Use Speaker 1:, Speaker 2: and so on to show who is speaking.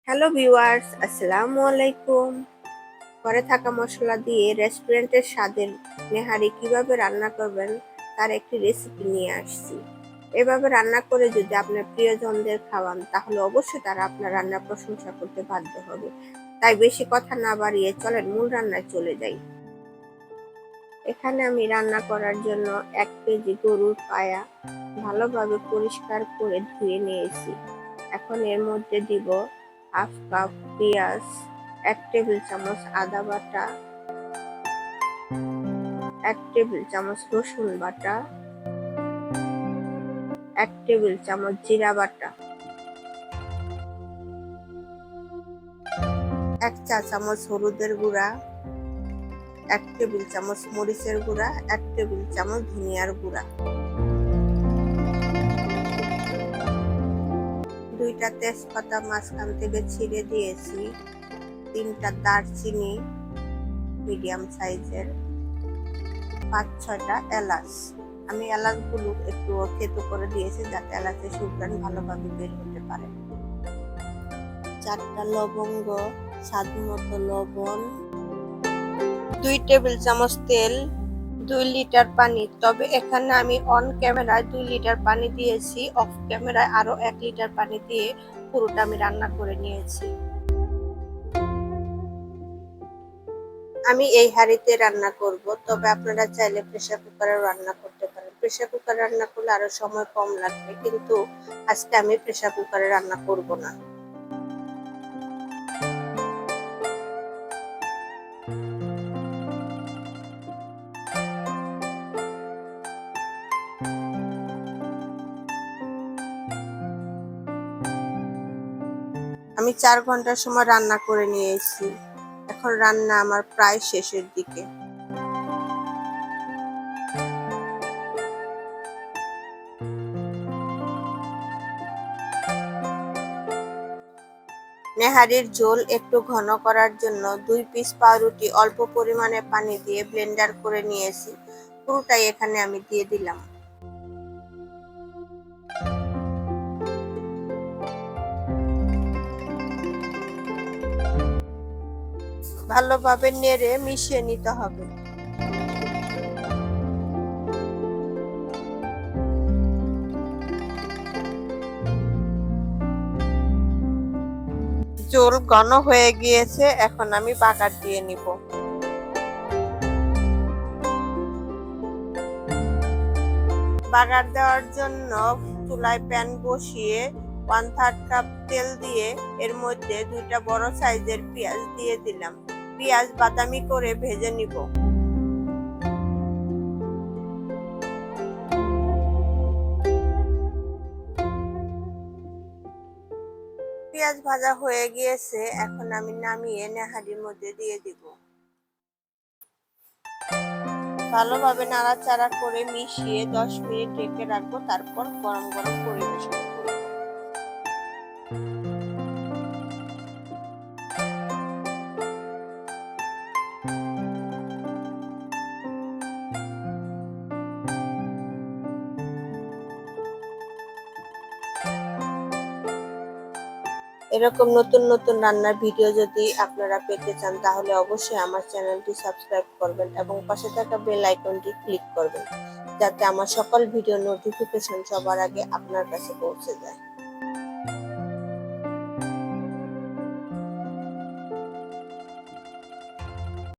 Speaker 1: Hello viewers, আসসালামু আলাইকুম। ঘরে থাকা মশলা দিয়ে রেস্টুরেন্টের স্বাদের নেহারি কিভাবে রান্না করবেন তার একটি রেসিপি নিয়ে আসছি। এভাবে রান্না করে যদি আপনার প্রিয়জনদের খাওয়ান তাহলে অবশ্যই তারা আপনার রান্নার প্রশংসা করতে বাধ্য হবে। তাই বেশি কথা না বাড়িয়ে চলেন মূল রান্নায় চলে যাই। এখানে আমি রান্না করার জন্য 1 কেজি গরুর পায়া ভালোভাবে পরিষ্কার করে ধুয়ে নিয়েছি। এখন এর মধ্যে দিব হাফ কাপ পেঁয়াজ, 1 টেবিল চামচ আদা বাটা, 1 টেবিল চামচ রসুন বাটা, 1 টেবিল চামচ জিরা বাটা, 1 চা চামচ হলুদের গুঁড়া, 1 টেবিল চামচ মরিচের গুঁড়া, 1 টেবিল চামচ ধনিয়ার গুঁড়া, 2টা তেজপাতা মাঝখান থেকে ছিঁড়ে দিয়েছি, 3টা দারচিনি মিডিয়াম সাইজের, 5-6টা এলাচ। আমি এলাচগুলো একটু থেতো করে দিয়েছি যাতে এলাচের সুগন্ধ ভালোভাবে বের হতে পারে। 4টা লবঙ্গ, স্বাদ মতো লবণ, 2 টেবিল চামচ তেল, 2 লিটার পানি। তবে এখানে আমি অন ক্যামেরায় 2 লিটার পানি দিয়েছি, অফ ক্যামেরায় আরো 1 লিটার পানি দিয়ে পুরোটা আমি রান্না করে নিয়েছি। আমি এই হাঁড়িতে রান্না করব, তবে আপনারা চাইলে প্রেসার কুকারেও রান্না করতে পারেন। প্রেসার কুকারে রান্না করলে আরো সময় কম লাগবে, কিন্তু আজকে আমি প্রেসার কুকারে রান্না করব না। আমি 4 ঘন্টার সময় রান্না করে নিয়েছি। এখন রান্না আমার প্রায় শেষের দিকে। নেহারির ঝোল একটু ঘন করার জন্য 2 পিস পাউরুটি অল্প পরিমাণে পানি দিয়ে ব্লেন্ডার করে নিয়েছি। পুরোটাই এখানে আমি দিয়ে দিলাম। ভালোভাবে নেড়ে মিশিয়ে নিতে হবে। ঝোল ঘন হয়ে গিয়েছে, এখন আমি বাগার দিয়ে নিব। বাগার দেওয়ার জন্য চুলায় প্যান বসিয়ে 1/3 কাপ তেল দিয়ে এর মধ্যে 2টা বড় সাইজের পেঁয়াজ দিয়ে দিলাম। পেঁয়াজ বাদামি করে ভেজে নিব। পেঁয়াজ ভাজা হয়ে গিয়েছে, এখন আমি নামিয়ে নেহারির মধ্যে দিয়ে দিব। ভালোভাবে নাড়াচাড়া করে মিশিয়ে 10 মিনিট ঢেকে রাখবো, তারপর গরম গরম পরিবেশন করব। এরকম নতুন নতুন রান্নার ভিডিও যদি আপনারা পেতে চান তাহলে অবশ্যই আমার চ্যানেলটি সাবস্ক্রাইব করবেন এবং পাশে থাকা বেল আইকনটি ক্লিক করবেন, যাতে আমার সকল ভিডিও নোটিফিকেশন সবার আগে আপনার কাছে পৌঁছে যায়।